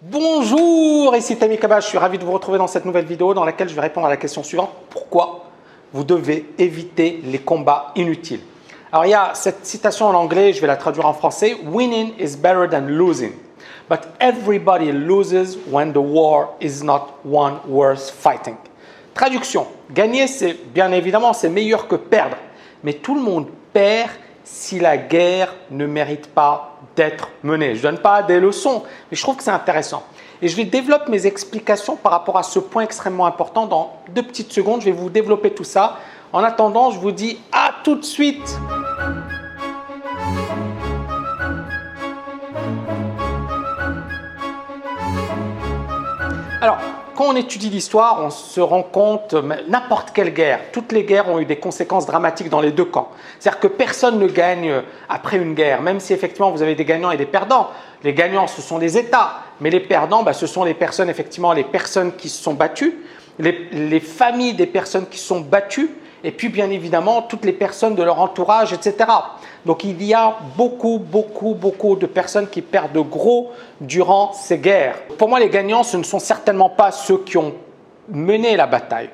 Bonjour, ici Tammy Kaba, je suis ravi de vous retrouver dans cette nouvelle vidéo dans laquelle je vais répondre à la question suivante. Pourquoi vous devez éviter les combats inutiles? Alors il y a cette citation en anglais, je vais la traduire en français. Winning is better than losing, but everybody loses when the war is not one worth fighting. Traduction, gagner c'est bien évidemment c'est meilleur que perdre, mais tout le monde perd si la guerre ne mérite pas d'être menée. Je ne donne pas des leçons, mais je trouve que c'est intéressant. Et je vais développer mes explications par rapport à ce point extrêmement important dans 2 petites secondes. Je vais vous développer tout ça. En attendant, je vous dis à tout de suite. Alors, quand on étudie l'histoire, on se rend compte, n'importe quelle guerre, toutes les guerres ont eu des conséquences dramatiques dans les deux camps. C'est-à-dire que personne ne gagne après une guerre, même si effectivement vous avez des gagnants et des perdants. Les gagnants, ce sont les États, mais les perdants, ce sont les personnes, effectivement, les personnes qui se sont battues, les familles des personnes qui se sont battues, et puis bien évidemment toutes les personnes de leur entourage, etc. Donc il y a beaucoup de personnes qui perdent de gros durant ces guerres. Pour moi, les gagnants, ce ne sont certainement pas ceux qui ont mené la bataille.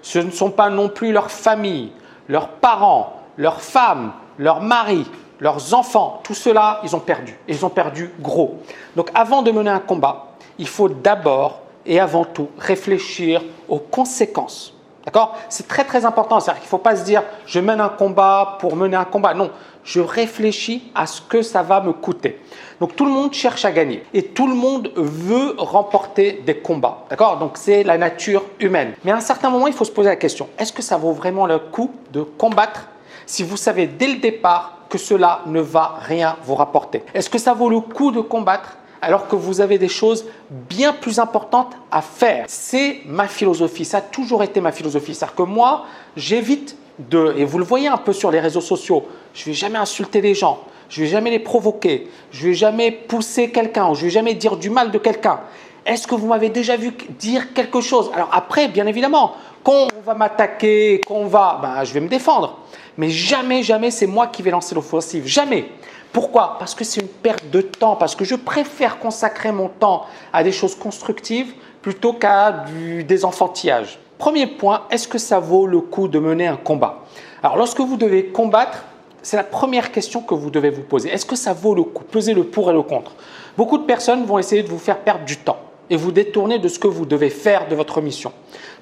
Ce ne sont pas non plus leurs familles, leurs parents, leurs femmes, leurs maris, leurs enfants. Tout cela, ils ont perdu. Ils ont perdu gros. Donc avant de mener un combat, il faut d'abord et avant tout réfléchir aux conséquences. D'accord? C'est très important. C'est-à-dire qu'il ne faut pas se dire « je mène un combat pour mener un combat ». Non, je réfléchis à ce que ça va me coûter. Donc tout le monde cherche à gagner et tout le monde veut remporter des combats. D'accord? Donc c'est la nature humaine. Mais à un certain moment, il faut se poser la question « est-ce que ça vaut vraiment le coup de combattre si vous savez dès le départ que cela ne va rien vous rapporter? Est-ce que ça vaut le coup de combattre alors que vous avez des choses bien plus importantes à faire? C'est ma philosophie, ça a toujours été ma philosophie. C'est-à-dire que moi, j'évite et vous le voyez un peu sur les réseaux sociaux, je ne vais jamais insulter les gens, je ne vais jamais les provoquer, je ne vais jamais pousser quelqu'un, je ne vais jamais dire du mal de quelqu'un. Est-ce que vous m'avez déjà vu dire quelque chose? Alors après, bien évidemment, quand on va m'attaquer, je vais me défendre. Mais jamais c'est moi qui vais lancer l'offensive. Jamais. Pourquoi? Parce que c'est une perte de temps, parce que je préfère consacrer mon temps à des choses constructives plutôt qu'à des enfantillages. Premier point, est-ce que ça vaut le coup de mener un combat? Alors lorsque vous devez combattre, c'est la première question que vous devez vous poser. Est-ce que ça vaut le coup? Pesez le pour et le contre. Beaucoup de personnes vont essayer de vous faire perdre du temps et vous détourner de ce que vous devez faire de votre mission.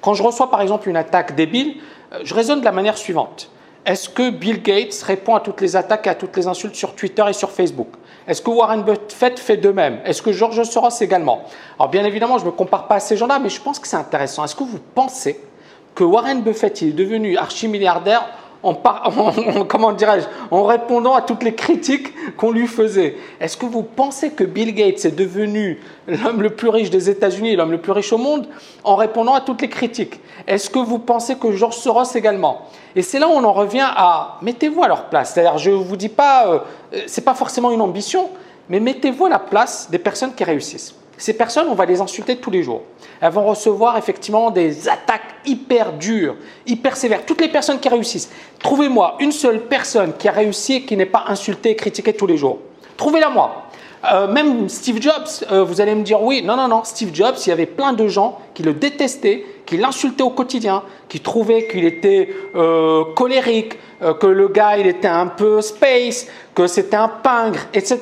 Quand je reçois par exemple une attaque débile, je raisonne de la manière suivante. Est-ce que Bill Gates répond à toutes les attaques et à toutes les insultes sur Twitter et sur Facebook? Est-ce que Warren Buffett fait de même? Est-ce que George Soros également? Alors bien évidemment, je ne me compare pas à ces gens-là, mais je pense que c'est intéressant. Est-ce que vous pensez que Warren Buffett est devenu archi-milliardaire en répondant à toutes les critiques qu'on lui faisait? Est-ce que vous pensez que Bill Gates est devenu l'homme le plus riche des États-Unis, l'homme le plus riche au monde, en répondant à toutes les critiques? Est-ce que vous pensez que George Soros également? Et c'est là où on en revient à mettez-vous à leur place. C'est-à-dire, je ne vous dis pas, ce n'est pas forcément une ambition, mais mettez-vous à la place des personnes qui réussissent. Ces personnes, on va les insulter tous les jours. Elles vont recevoir effectivement des attaques hyper dures, hyper sévères. Toutes les personnes qui réussissent. Trouvez-moi une seule personne qui a réussi et qui n'est pas insultée et critiquée tous les jours. Trouvez-la moi. Même Steve Jobs, vous allez me dire oui, non, Steve Jobs, il y avait plein de gens qui le détestaient, qui l'insultaient au quotidien, qui trouvaient qu'il était colérique, que le gars il était un peu space, que c'était un pingre, etc.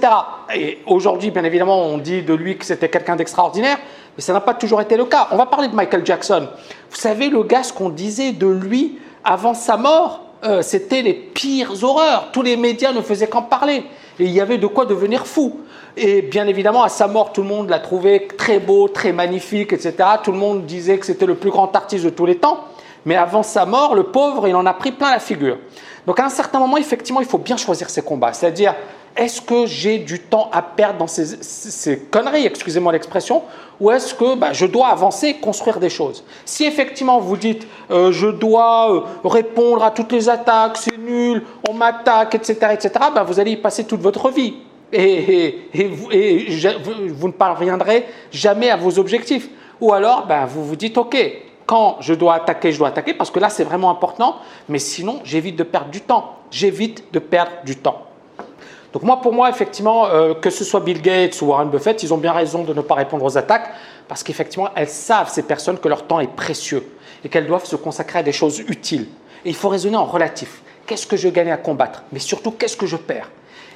Et aujourd'hui, bien évidemment, on dit de lui que c'était quelqu'un d'extraordinaire, mais ça n'a pas toujours été le cas. On va parler de Michael Jackson. Vous savez, le gars, ce qu'on disait de lui avant sa mort, c'était les pires horreurs. Tous les médias ne faisaient qu'en parler. Et il y avait de quoi devenir fou. Et bien évidemment, à sa mort, tout le monde l'a trouvé très beau, très magnifique, etc. Tout le monde disait que c'était le plus grand artiste de tous les temps. Mais avant sa mort, le pauvre, il en a pris plein la figure. Donc à un certain moment, effectivement, il faut bien choisir ses combats. C'est-à-dire, est-ce que j'ai du temps à perdre dans ces conneries, excusez-moi l'expression, ou est-ce que je dois avancer et construire des choses? Si effectivement vous dites je dois répondre à toutes les attaques, c'est nul, on m'attaque, etc., vous allez y passer toute votre vie. Et vous ne parviendrez jamais à vos objectifs. Ou alors, vous vous dites, ok, quand je dois attaquer parce que là, c'est vraiment important. Mais sinon, j'évite de perdre du temps. Donc pour moi, effectivement, que ce soit Bill Gates ou Warren Buffett, ils ont bien raison de ne pas répondre aux attaques parce qu'effectivement, elles savent, ces personnes, que leur temps est précieux et qu'elles doivent se consacrer à des choses utiles. Et il faut raisonner en relatif. Qu'est-ce que je gagne à combattre? Mais surtout, qu'est-ce que je perds?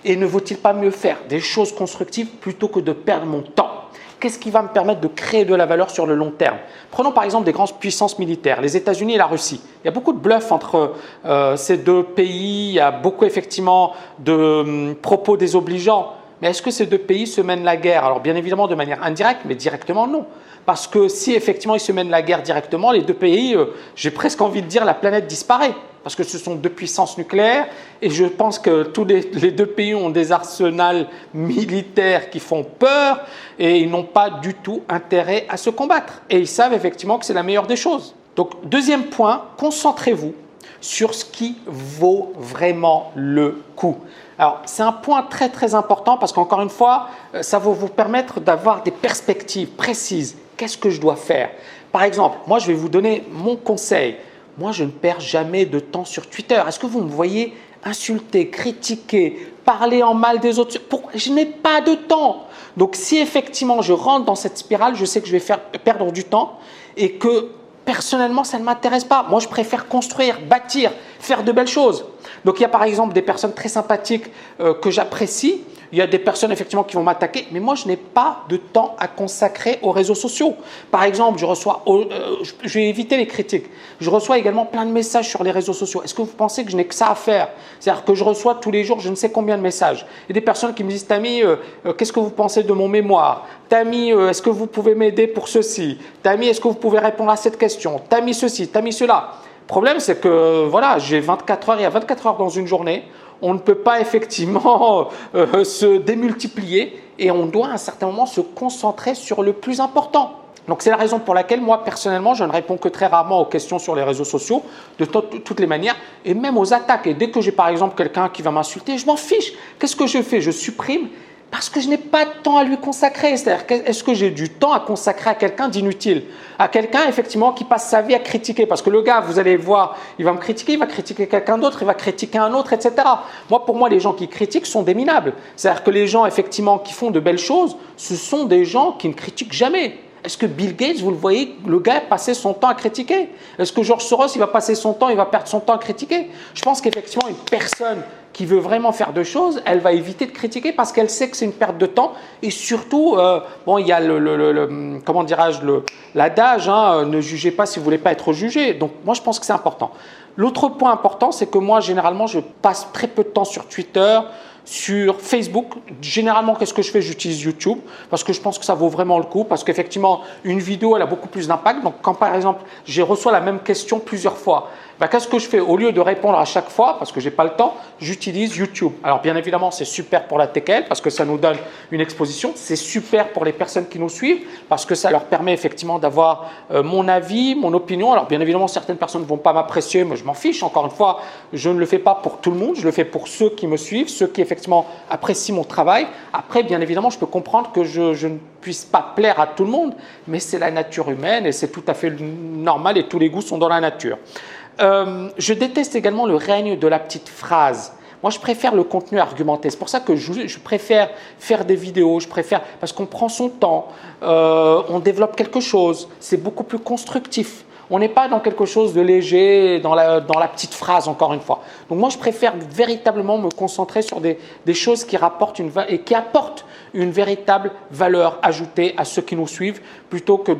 Et ne vaut-il pas mieux faire des choses constructives plutôt que de perdre mon temps? Qu'est-ce qui va me permettre de créer de la valeur sur le long terme? Prenons par exemple des grandes puissances militaires, les États-Unis et la Russie. Il y a beaucoup de bluff entre ces deux pays, il y a beaucoup effectivement de propos désobligeants. Mais est-ce que ces deux pays se mènent la guerre? Alors bien évidemment de manière indirecte, mais directement non. Parce que si effectivement ils se mènent la guerre directement, les deux pays, j'ai presque envie de dire, la planète disparaît. Parce que ce sont deux puissances nucléaires et je pense que tous les deux pays ont des arsenals militaires qui font peur et ils n'ont pas du tout intérêt à se combattre. Et ils savent effectivement que c'est la meilleure des choses. Donc, deuxième point, concentrez-vous sur ce qui vaut vraiment le coup. Alors, c'est un point très très important parce qu'encore une fois, ça va vous permettre d'avoir des perspectives précises. Qu'est-ce que je dois faire? Par exemple, moi je vais vous donner mon conseil. Moi, je ne perds jamais de temps sur Twitter. Est-ce que vous me voyez insulter, critiquer, parler en mal des autres? Je n'ai pas de temps. Donc, si effectivement je rentre dans cette spirale, je sais que je vais faire perdre du temps et que personnellement, ça ne m'intéresse pas. Moi, je préfère construire, bâtir, faire de belles choses. Donc, il y a par exemple des personnes très sympathiques que j'apprécie. Il y a des personnes effectivement qui vont m'attaquer, mais moi je n'ai pas de temps à consacrer aux réseaux sociaux. Par exemple, je vais éviter les critiques. Je reçois également plein de messages sur les réseaux sociaux. Est-ce que vous pensez que je n'ai que ça à faire? C'est-à-dire que je reçois tous les jours je ne sais combien de messages. Il y a des personnes qui me disent: Tami, qu'est-ce que vous pensez de mon mémoire? Tami, est-ce que vous pouvez m'aider pour ceci? Tami, est-ce que vous pouvez répondre à cette question? Tami ceci, Tami cela. Le problème, c'est que voilà, j'ai 24 heures, il y a 24 heures dans une journée. On ne peut pas effectivement se démultiplier et on doit à un certain moment se concentrer sur le plus important. Donc c'est la raison pour laquelle moi personnellement je ne réponds que très rarement aux questions sur les réseaux sociaux de toutes les manières et même aux attaques. Et dès que j'ai par exemple quelqu'un qui va m'insulter, je m'en fiche. Qu'est-ce que je fais? Je supprime parce que je n'ai pas de temps à lui consacrer. C'est-à-dire, est-ce que j'ai du temps à consacrer à quelqu'un d'inutile? À quelqu'un, effectivement, qui passe sa vie à critiquer. Parce que le gars, vous allez voir, il va me critiquer, il va critiquer quelqu'un d'autre, il va critiquer un autre, etc. Pour moi, les gens qui critiquent sont des minables. C'est-à-dire que les gens, effectivement, qui font de belles choses, ce sont des gens qui ne critiquent jamais. Est-ce que Bill Gates, vous le voyez, le gars passer son temps à critiquer? Est-ce que George Soros, il va passer son temps, il va perdre son temps à critiquer? Je pense qu'effectivement, une personne qui veut vraiment faire de choses, elle va éviter de critiquer parce qu'elle sait que c'est une perte de temps. Et surtout, il y a comment dirais-je, l'adage, ne jugez pas si vous ne voulez pas être jugé. Donc, moi, je pense que c'est important. L'autre point important, c'est que moi, généralement, je passe très peu de temps sur Twitter, sur Facebook. Généralement, qu'est-ce que je fais? J'utilise YouTube parce que je pense que ça vaut vraiment le coup parce qu'effectivement, une vidéo, elle a beaucoup plus d'impact. Donc, quand par exemple, je reçois la même question plusieurs fois, qu'est-ce que je fais? Au lieu de répondre à chaque fois, parce que je n'ai pas le temps, j'utilise YouTube. Alors, bien évidemment, c'est super pour la TKL parce que ça nous donne une exposition. C'est super pour les personnes qui nous suivent parce que ça leur permet effectivement d'avoir mon avis, mon opinion. Alors, bien évidemment, certaines personnes ne vont pas m'apprécier, mais je m'en fiche. Encore une fois, je ne le fais pas pour tout le monde. Je le fais pour ceux qui me suivent, ceux qui effectivement apprécient mon travail. Après, bien évidemment, je peux comprendre que je ne puisse pas plaire à tout le monde, mais c'est la nature humaine et c'est tout à fait normal et tous les goûts sont dans la nature. Je déteste également le règne de la petite phrase. Moi, je préfère le contenu argumenté. C'est pour ça que je préfère faire des vidéos, parce qu'on prend son temps, on développe quelque chose, c'est beaucoup plus constructif. On n'est pas dans quelque chose de léger, dans la petite phrase, encore une fois. Donc moi, je préfère véritablement me concentrer sur des choses qui rapportent et qui apportent une véritable valeur ajoutée à ceux qui nous suivent, plutôt que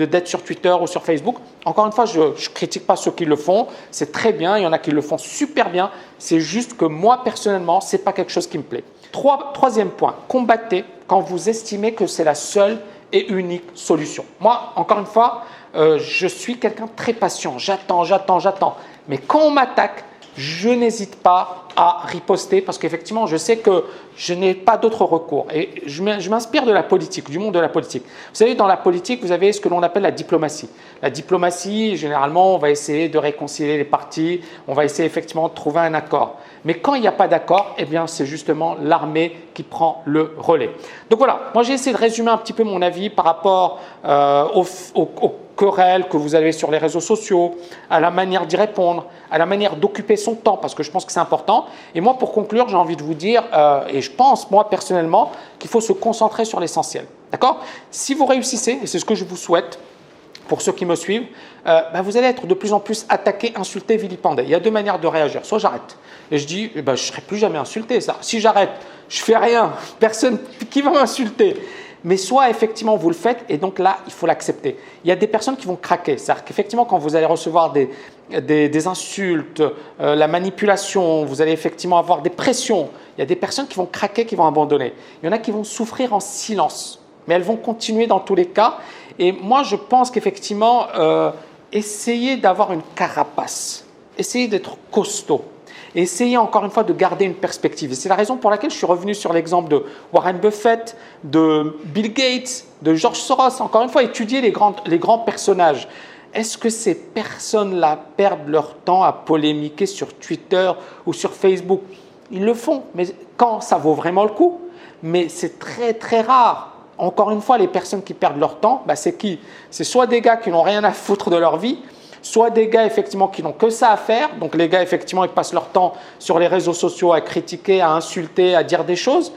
d'être sur Twitter ou sur Facebook. Encore une fois, je ne critique pas ceux qui le font. C'est très bien, il y en a qui le font super bien. C'est juste que moi, personnellement, ce n'est pas quelque chose qui me plaît. Troisième point, combattez quand vous estimez que c'est la seule et unique solution. Moi, encore une fois, je suis quelqu'un de très patient. J'attends. Mais quand on m'attaque, je n'hésite pas à riposter parce qu'effectivement, je sais que je n'ai pas d'autre recours. Et je m'inspire de la politique, du monde de la politique. Vous savez, dans la politique, vous avez ce que l'on appelle la diplomatie. La diplomatie, généralement, on va essayer de réconcilier les partis, on va essayer effectivement de trouver un accord. Mais quand il n'y a pas d'accord, eh bien, c'est justement l'armée qui prend le relais. Donc voilà, moi j'ai essayé de résumer un petit peu mon avis par rapport aux querelles que vous avez sur les réseaux sociaux, à la manière d'y répondre, à la manière d'occuper son temps, parce que je pense que c'est important. Et moi, pour conclure, j'ai envie de vous dire, et je pense, moi, personnellement, qu'il faut se concentrer sur l'essentiel. D'accord? Si vous réussissez, et c'est ce que je vous souhaite, pour ceux qui me suivent, vous allez être de plus en plus attaqué, insulté, vilipendé. Il y a deux manières de réagir. Soit j'arrête et je dis, je ne serai plus jamais insulté. Ça. Si j'arrête, je ne fais rien, personne qui va m'insulter. Mais soit effectivement vous le faites et donc là, il faut l'accepter. Il y a des personnes qui vont craquer. C'est-à-dire qu'effectivement, quand vous allez recevoir des insultes, la manipulation, vous allez effectivement avoir des pressions, il y a des personnes qui vont craquer, qui vont abandonner. Il y en a qui vont souffrir en silence, mais elles vont continuer dans tous les cas. Et moi, je pense qu'effectivement, essayez d'avoir une carapace, essayez d'être costaud, essayez encore une fois de garder une perspective. Et c'est la raison pour laquelle je suis revenu sur l'exemple de Warren Buffett, de Bill Gates, de George Soros. Encore une fois, étudiez les grands personnages. Est-ce que ces personnes-là perdent leur temps à polémiquer sur Twitter ou sur Facebook? Ils le font, mais quand ça vaut vraiment le coup? Mais c'est très très rare. Encore une fois, les personnes qui perdent leur temps, c'est qui? C'est soit des gars qui n'ont rien à foutre de leur vie, soit des gars effectivement qui n'ont que ça à faire. Donc les gars effectivement ils passent leur temps sur les réseaux sociaux à critiquer, à insulter, à dire des choses.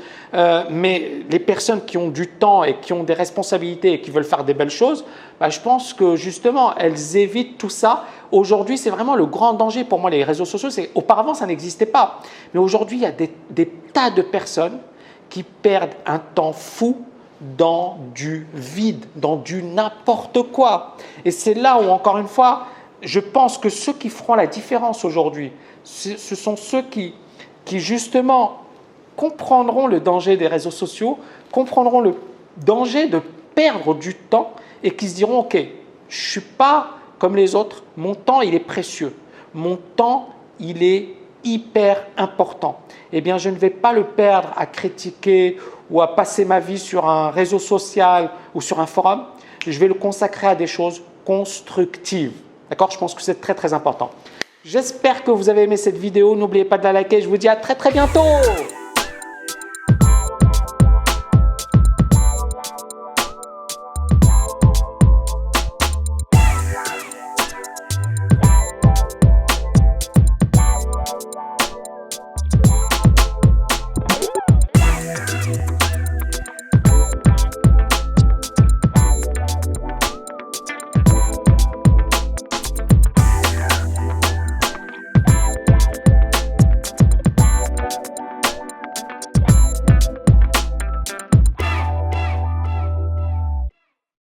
Mais les personnes qui ont du temps et qui ont des responsabilités et qui veulent faire des belles choses, je pense que justement elles évitent tout ça. Aujourd'hui c'est vraiment le grand danger pour moi les réseaux sociaux. Auparavant ça n'existait pas. Mais aujourd'hui il y a des tas de personnes qui perdent un temps fou dans du vide, dans du n'importe quoi. Et c'est là où, encore une fois, je pense que ceux qui feront la différence aujourd'hui, ce sont ceux qui justement comprendront le danger des réseaux sociaux, comprendront le danger de perdre du temps et qui se diront « Ok, je ne suis pas comme les autres, mon temps il est précieux, mon temps il est hyper important. Eh bien, je ne vais pas le perdre à critiquer ou à passer ma vie sur un réseau social ou sur un forum. Je vais le consacrer à des choses constructives. D'accord? Je pense que c'est très, très important. J'espère que vous avez aimé cette vidéo. N'oubliez pas de la liker. Je vous dis à très, très bientôt.